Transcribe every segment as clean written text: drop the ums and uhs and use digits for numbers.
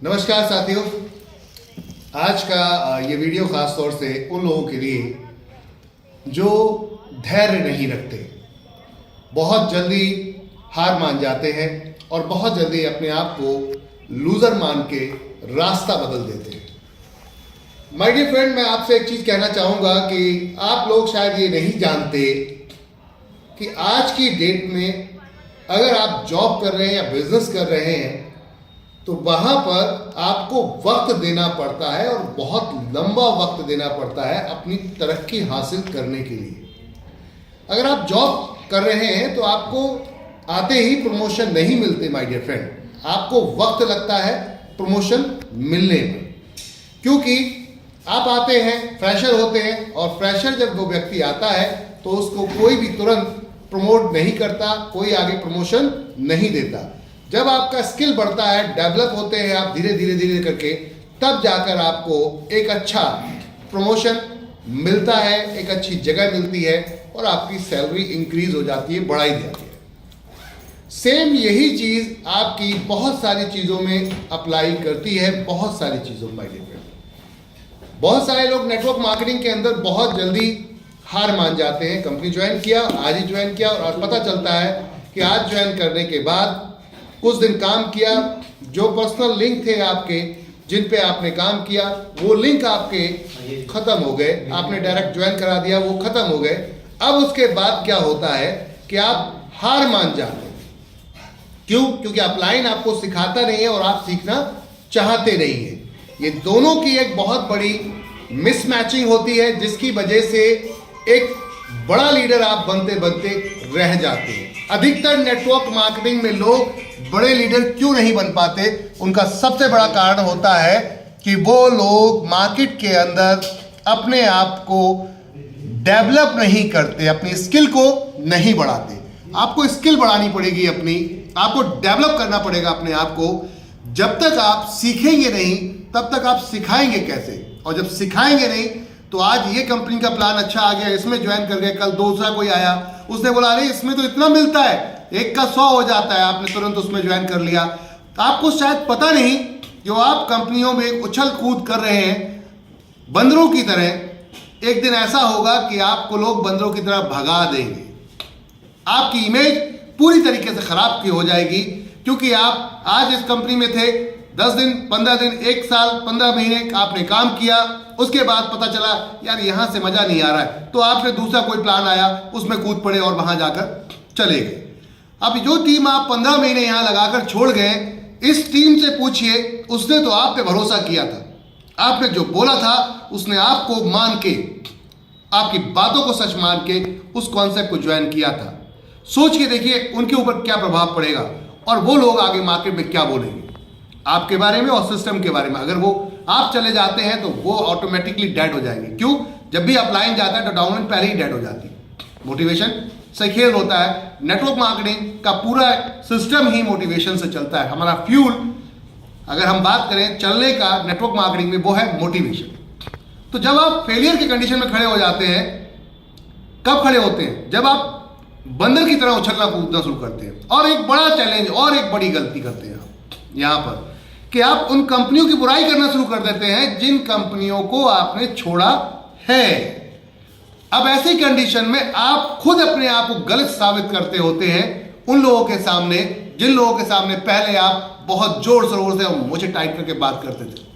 नमस्कार साथियों, आज का ये वीडियो खास तौर से उन लोगों के लिए जो धैर्य नहीं रखते, बहुत जल्दी हार मान जाते हैं और बहुत जल्दी अपने आप को लूजर मान के रास्ता बदल देते हैं। माय डियर फ्रेंड, मैं आपसे एक चीज कहना चाहूंगा कि आप लोग शायद ये नहीं जानते कि आज की डेट में अगर आप जॉब कर रहे हैं या बिजनेस कर रहे हैं तो वहां पर आपको वक्त देना पड़ता है और बहुत लंबा वक्त देना पड़ता है अपनी तरक्की हासिल करने के लिए। अगर आप जॉब कर रहे हैं तो आपको आते ही प्रमोशन नहीं मिलते माय डियर फ्रेंड, आपको वक्त लगता है प्रमोशन मिलने में, क्योंकि आप आते हैं, फ्रेशर होते हैं और फ्रेशर जब वो व्यक्ति आता है तो उसको कोई भी तुरंत प्रमोट नहीं करता, कोई आगे प्रमोशन नहीं देता। जब आपका स्किल बढ़ता है, डेवलप होते हैं आप धीरे धीरे करके, तब जाकर आपको एक अच्छा प्रमोशन मिलता है, एक अच्छी जगह मिलती है और आपकी सैलरी इंक्रीज हो जाती है, बढ़ाई जाती है। सेम यही चीज आपकी बहुत सारी चीजों में अप्लाई करती है, बहुत सारी चीजों में। बहुत सारे लोग नेटवर्क मार्केटिंग के अंदर बहुत जल्दी हार मान जाते हैं। कंपनी ज्वाइन किया, आज ही ज्वाइन किया और पता चलता है कि आज ज्वाइन करने के बाद कुछ दिन काम किया, जो पर्सनल लिंक थे आपके जिन पे आपने काम किया वो लिंक आपके खत्म हो गए, आपने डायरेक्ट ज्वाइन करा दिया, वो खत्म हो गए। अब उसके बाद क्या होता है कि आप हार मान जाते हैं। क्यों? क्योंकि अपलाइन आपको सिखाता नहीं है और आप सीखना चाहते नहीं है। ये दोनों की एक बहुत बड़ी मिसमैचिंग होती है, जिसकी वजह से एक बड़ा लीडर आप बनते बनते रह जाते हैं। अधिकतर नेटवर्क मार्केटिंग में लोग बड़े लीडर क्यों नहीं बन पाते? उनका सबसे बड़ा कारण होता है कि वो लोग मार्केट के अंदर अपने आप को डेवलप नहीं करते, अपनी स्किल को नहीं बढ़ाते। आपको स्किल बढ़ानी पड़ेगी अपनी, आपको डेवलप करना पड़ेगा अपने आप को। जब तक आप सीखेंगे नहीं तब तक आप सिखाएंगे कैसे? और जब सिखाएंगे नहीं तो आज ये कंपनी का प्लान अच्छा आ गया, इसमें ज्वाइन कर गए, कल दूसरा कोई आया, उसने बोला अरे इसमें तो इतना मिलता है, 1 का 100 हो जाता है, आपने तुरंत उसमें ज्वाइन कर लिया। आपको शायद पता नहीं, जो आप कंपनियों में उछल कूद कर रहे हैं बंदरों की तरह, एक दिन ऐसा होगा कि आपको लोग बंदरों की तरह भगा देंगे। आपकी इमेज पूरी तरीके से खराब की हो जाएगी, क्योंकि आप आज इस कंपनी में थे, 10 दिन, 15 दिन, 1 साल, 15 महीने आपने काम किया, उसके बाद पता चला यार यहां से मजा नहीं आ रहा है, तो आपने दूसरा कोई प्लान आया, उसमें कूद पड़े और वहां जाकर चले गए। अब जो टीम आप 15 महीने यहां लगाकर छोड़ गए, इस टीम से पूछिए, उसने तो आप पे भरोसा किया था, आपने जो बोला था उसने आपको मान के, आपकी बातों को सच मान के उस कॉन्सेप्ट को ज्वाइन किया था। सोच के देखिए उनके ऊपर क्या प्रभाव पड़ेगा और वो लोग आगे मार्केट में क्या बोलेंगे आपके बारे में और सिस्टम के बारे में। अगर वो आप चले जाते हैं तो वो ऑटोमेटिकली डेड हो जाएंगे। क्यों? जब भी अपलाइन जाता है तो डाउनलाइन पहले ही डेड हो जाती है। मोटिवेशन से खेल होता है। नेटवर्क मार्केटिंग का पूरा सिस्टम ही मोटिवेशन से चलता है। हमारा फ्यूल, अगर हम बात करें चलने का नेटवर्क मार्केटिंग में, वो है मोटिवेशन। तो जब आप फेलियर की कंडीशन में खड़े हो जाते हैं, कब खड़े होते हैं? जब आप बंदर की तरह उछलना कूदना शुरू करते हैं। और एक बड़ा चैलेंज और एक बड़ी गलती करते हैं यहां पर, कि आप उन कंपनियों की बुराई करना शुरू कर देते हैं जिन कंपनियों को आपने छोड़ा है। अब ऐसी कंडीशन में आप खुद अपने आप को गलत साबित करते होते हैं उन लोगों के सामने, जिन लोगों के सामने पहले आप बहुत जोर शोर से और मुझे टाइट करके बात करते थे।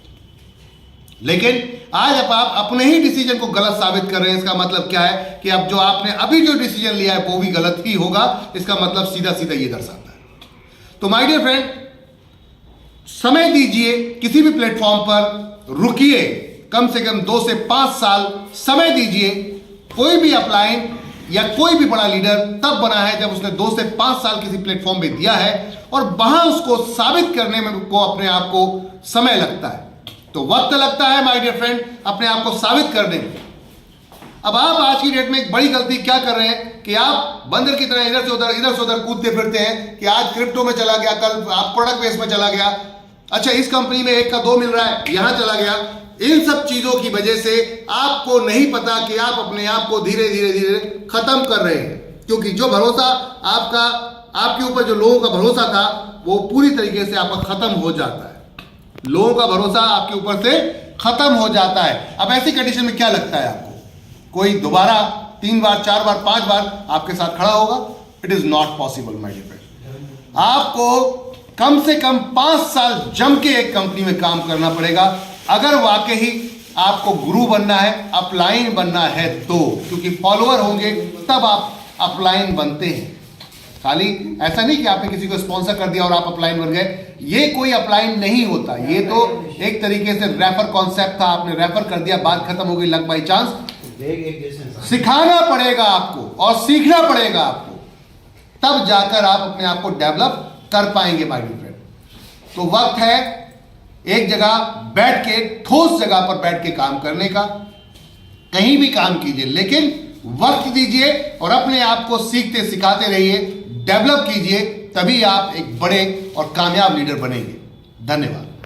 लेकिन आज अब आप अपने ही डिसीजन को गलत साबित कर रहे हैं। इसका मतलब क्या है कि अब जो आपने अभी जो डिसीजन लिया है वो भी गलत ही होगा। इसका मतलब सीधा सीधा ये दर्शाता है। तो माय डियर फ्रेंड, समय दीजिए, किसी भी प्लेटफॉर्म पर रुकिए, कम से कम 2 से 5 साल समय दीजिए। कोई भी अपलाइन या कोई भी बड़ा लीडर तब बना है जब उसने 2 से 5 साल किसी प्लेटफॉर्म पे दिया है और वहां उसको साबित करने में को अपने आप को समय लगता है, तो वक्त लगता है माय डियर फ्रेंड अपने आप को साबित करने में। अब आप आज की डेट में एक बड़ी गलती क्या कर रहे हैं कि आप बंदर की तरह इधर से उधर कूदते फिरते हैं कि आज क्रिप्टो में चला गया, कल आप प्रोडक्ट बेस में चला गया, अच्छा इस कंपनी में 1 का 2 मिल रहा है, यहां चला गया। इन सब चीजों की वजह से आपको नहीं पता कि आप अपने आप को धीरे धीरे खत्म कर रहे हैं, क्योंकि जो भरोसा आपके ऊपर जो लोगों का भरोसा था वो पूरी तरीके से आपका खत्म हो जाता है। लोगों का भरोसा आपके ऊपर से खत्म हो जाता है। अब ऐसी कंडीशन में क्या लगता है आपको, कोई दोबारा 3 बार 4 बार 5 बार आपके साथ खड़ा होगा? It is not possible my dear friend. आपको कम से कम 5 साल जम के एक कंपनी में काम करना पड़ेगा अगर वाकई आपको गुरु बनना है, अपलाइन बनना है तो, क्योंकि फॉलोअर होंगे तब आप अपलाइन बनते हैं। खाली ऐसा नहीं कि आपने किसी को स्पॉन्सर कर दिया और आप अपलाइन बन गए, ये कोई अपलाइन नहीं होता। ये तो एक तरीके से रेफर कॉन्सेप्ट था, आपने रेफर कर दिया, बात खत्म हो गई, लक बाई चांस। सिखाना पड़ेगा आपको और सीखना पड़ेगा आपको, तब जाकर आप अपने आप को डेवलप कर पाएंगे माय डियर फ्रेंड। तो वक्त है एक जगह बैठ के, ठोस जगह पर बैठ के काम करने का। कहीं भी काम कीजिए लेकिन वक्त दीजिए और अपने आप को सीखते सिखाते रहिए, डेवलप कीजिए, तभी आप एक बड़े और कामयाब लीडर बनेंगे। धन्यवाद।